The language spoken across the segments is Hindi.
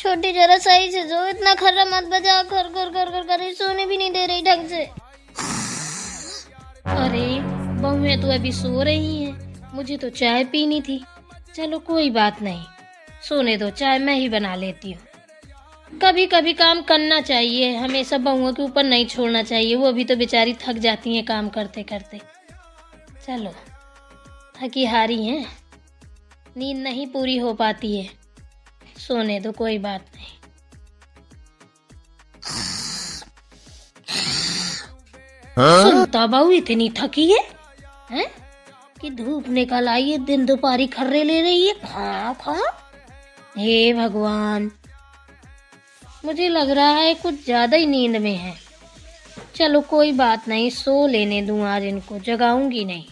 छोटी जरा सही से सो, इतना खर्रा मत बजा, कर कर कर कर कर सोने भी नहीं दे रही ढंग से। अरे बहुएं तो अभी सो रही हैं, मुझे तो चाय पीनी थी। चलो कोई बात नहीं, सोने दो, चाय मैं ही बना लेती हूँ। कभी कभी काम करना चाहिए, हमेशा बहुओं के ऊपर नहीं छोड़ना चाहिए, वो अभी तो बेचारी थक जाती हैं काम करते करते। चलो थकी हारी हैं, नींद नहीं पूरी हो पाती है, सोने दो कोई बात नहीं। सुनता बहू इतनी थकी है, हैं? कि धूप निकल आई है, दिन दोपहरी खर्रे ले रही है, खा खा। हे भगवान, मुझे लग रहा है कुछ ज्यादा ही नींद में है। चलो कोई बात नहीं, सो लेने दूं, आज इनको जगाऊंगी नहीं।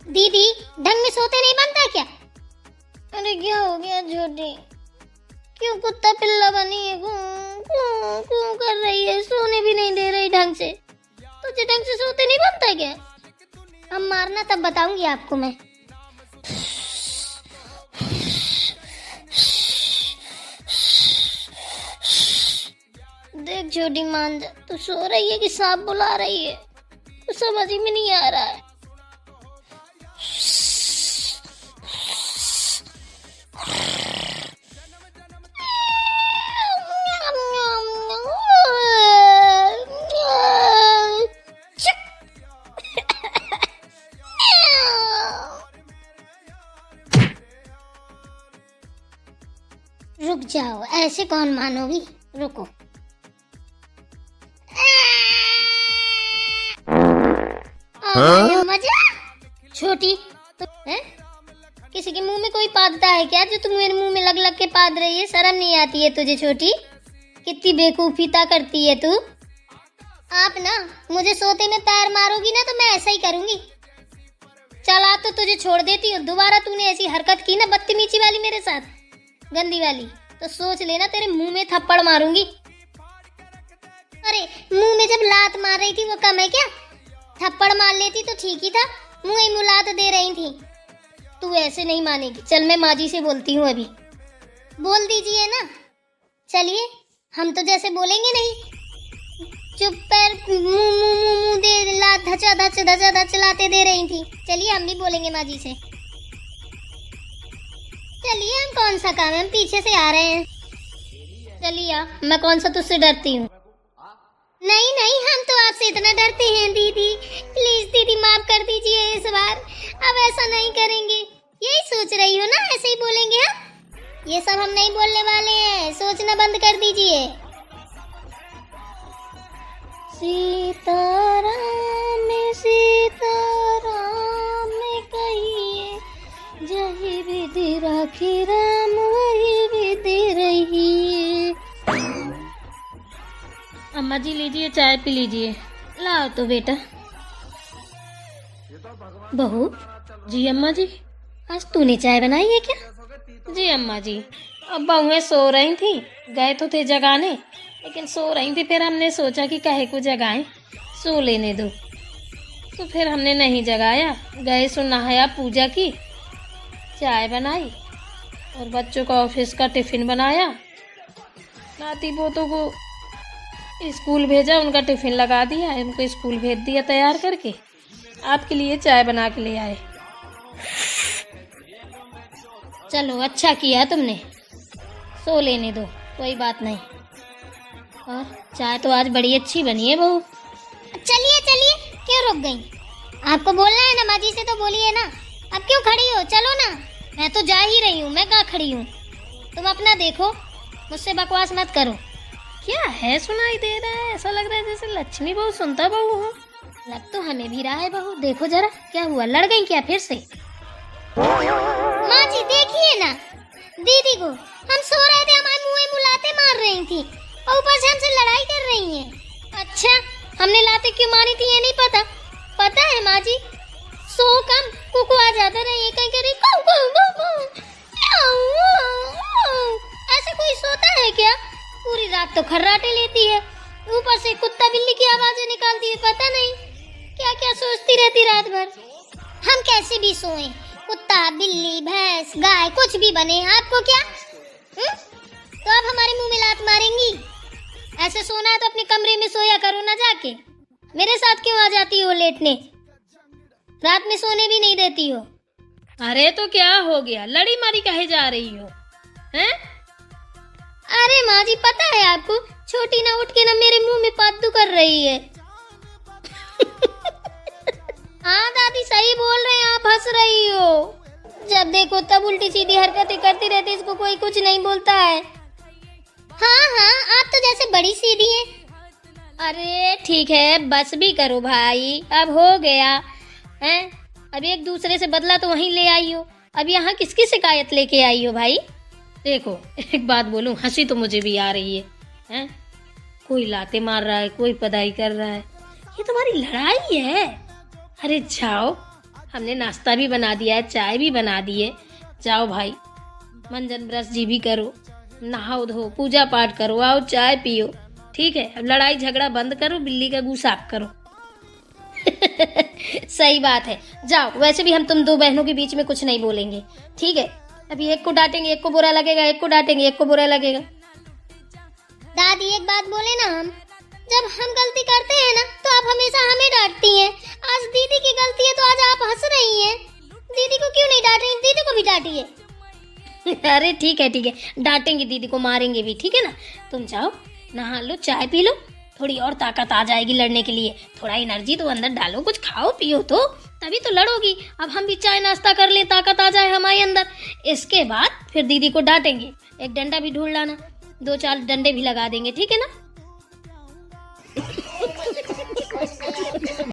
दीदी ढंग में सोते नहीं बनता क्या? अरे क्या हो गया छोटी, क्यों कुत्ता पिल्ला बनी है, क्यों कर रही है, सोने भी नहीं दे रही ढंग से। तुझे ढंग से सोते नहीं बनता क्या? अब मारना तब बताऊंगी आपको मैं। देख छोटी मान जा, तू सो रही है कि सांप बुला रही है, कुछ समझ ही में नहीं आ रहा है। रुक जाओ, ऐसे कौन मानोगी, रुको। मजा छोटी तो है? किसी के मुंह में कोई पादता है क्या जो तुम मेरे मुंह में लग लग के पाद रही है? शर्म नहीं आती है तुझे छोटी? कितनी बेवकूफीता करती है तू। आप ना मुझे सोते में पैर मारोगी ना तो मैं ऐसा ही करूंगी। चल आ तो तुझे छोड़ देती हूँ, दोबारा तूने ऐसी हरकत की ना बदतमीजी वाली मेरे साथ, गंदी वाली, तो सोच लेना तेरे मुंह में थप्पड़ मारूंगी। अरे मुंह में जब लात मार रही थी वो कम है क्या? थप्पड़ मार लेती तो ठीक ही था, मुंह ही मुलात दे रही थी। तू ऐसे नहीं मानेगी, चल मैं माँ जी से बोलती हूँ अभी। बोल दीजिए ना, चलिए, हम तो जैसे बोलेंगे नहीं, चुप पैर मुंह दे लात धचा धच धचा धच लाते दे रही थी। चलिए हम भी बोलेंगे माँ जी से। चलिए, हम कौन सा काम है, हम पीछे से आ रहे हैं। चलिए, मैं कौन सा तुझसे डरती हूँ? नहीं नहीं, हम तो आपसे इतना डरते हैं दीदी, प्लीज दीदी माफ कर दीजिए इस बार, अब ऐसा नहीं करेंगे। यही सोच रही हो ना, ऐसे ही बोलेंगे हम? ये सब हम नहीं बोलने वाले हैं, सोचना बंद कर दीजिए। सीताराम सीताराम कहिए, जही विधि राखी राम वही विधि रही। अम्मा जी लीजिए, चाय पी लीजिए। लाओ तो बेटा। बहू जी। अम्मा जी, आज तूने चाय बनाई है क्या? जी अम्मा जी, अब बहुएं सो रही थी, गए तो थे जगाने, लेकिन सो रही थी, फिर हमने सोचा कि काहे को जगाएं, सो लेने दो, तो फिर हमने नहीं जगाया। गए सो नहाया, पूजा की, चाय बनाई और बच्चों का ऑफिस का टिफिन बनाया, नाती पोतों को स्कूल भेजा, उनका टिफिन लगा दिया, उनको स्कूल भेज दिया तैयार करके, आपके लिए चाय बना के ले आए। चलो अच्छा किया तुमने, सो लेने दो, कोई बात नहीं। और चाय तो आज बड़ी अच्छी बनी है बहू। चलिए चलिए, क्यों रुक गई? आपको बोलना है ना, माँ जी से तो बोलिए ना, अब क्यों खड़ी हो, चलो ना। मैं तो जा ही रही हूँ, मैं कहाँ खड़ी हूँ, तुम अपना देखो, मुझसे बकवास मत करो। क्या है, सुनाई दे रहा है, ऐसा लग रहा है जैसे लक्ष्मी बहू सुनता बहू हो। लग तो हमें भी रहा है बहू, देखो जरा क्या हुआ, लड़ गई क्या फिर से? माँ जी देखिए ना, दीदी को हम सो रहे थे, हमारे मुँह मुलाते मार रही थी और ऊपर से हमसे लड़ाई कर रही हैं। अच्छा, हमने लाते क्यों मारी थी ये नहीं पता? पता है माँ जी, सो कम कुकु आ जाता रही, कहीं कहीं सोता है क्या? पूरी रात तो खर्राटे लेती है, ऊपर से कुत्ता बिल्ली की आवाजें निकालती है। पता नहीं क्या क्या सोचती रहती रात भर। हम कैसे भी सोएं, कुत्ता बिल्ली भैंस गाय कुछ भी बने, आपको क्या? तो आप हमारे मुंह में लात मारेंगी? ऐसे सोना है तो अपने कमरे में सोया करो ना, जाके मेरे साथ क्यों आ जाती हो लेटने? रात में सोने भी नहीं देती हो। अरे तो क्या हो गया, लड़ी मारी काहे जा रही हो हैं? अरे माँ जी, पता है आपको, छोटी ना उठ के ना मेरे मुंह में पाद्दू कर रही है। हाँ दादी सही बोल रहे हैं, आप हंस रही हो। जब देखो तब उल्टी सीधी हरकतें करती रहती, इसको कोई कुछ नहीं बोलता है। हाँ हाँ, आप तो जैसे बड़ी सीधी हैं। अरे ठीक है, बस भी करो भाई, अब हो गया हैं। अब एक दूसरे से बदला तो वहीं ले आई हो, अब यहाँ किसकी शिकायत लेके आई हो भाई? देखो एक बात बोलूं, हंसी तो मुझे भी आ रही है हैं? कोई लाते मार रहा है, कोई पदाई कर रहा है, ये तुम्हारी लड़ाई है। अरे जाओ, हमने नाश्ता भी बना दिया है, चाय भी बना दी है, जाओ भाई मंजन ब्रश जी भी करो, नहाओ धो, पूजा पाठ करो, आओ चाय पियो, ठीक है? अब लड़ाई झगड़ा बंद करो, बिल्ली का गू साफ करो। सही बात है, जाओ। वैसे भी हम तुम दो बहनों के बीच में कुछ नहीं बोलेंगे, ठीक है? अभी एक को डांटेंगे एक को बुरा लगेगा, एक को डांटेंगे एक को बुरा लगेगा। दादी एक बात बोले ना, हम जब हम गलती करते हैं ना तो आप हमेशा हमें डांटती हैं। आज दीदी की गलती है तो आज आप हंस रही हैं। दीदी को क्यों नहीं डांट रही? दीदी को भी डांटिए। अरे ठीक है, डांटेंगे दीदी को, मारेंगे भी, ठीक है ना? तुम जाओ नहा लो, चाय पी लो, थोड़ी और ताकत आ जाएगी लड़ने के लिए। थोड़ा एनर्जी तो अंदर डालो, कुछ खाओ पियो तो, तभी तो लड़ोगी। अब हम भी चाय नाश्ता कर लें, ताकत आ जाए हमारे अंदर, इसके बाद फिर दीदी को डांटेंगे। एक डंडा भी ढूंढ लाना, 2-4 डंडे भी लगा देंगे, ठीक है ना?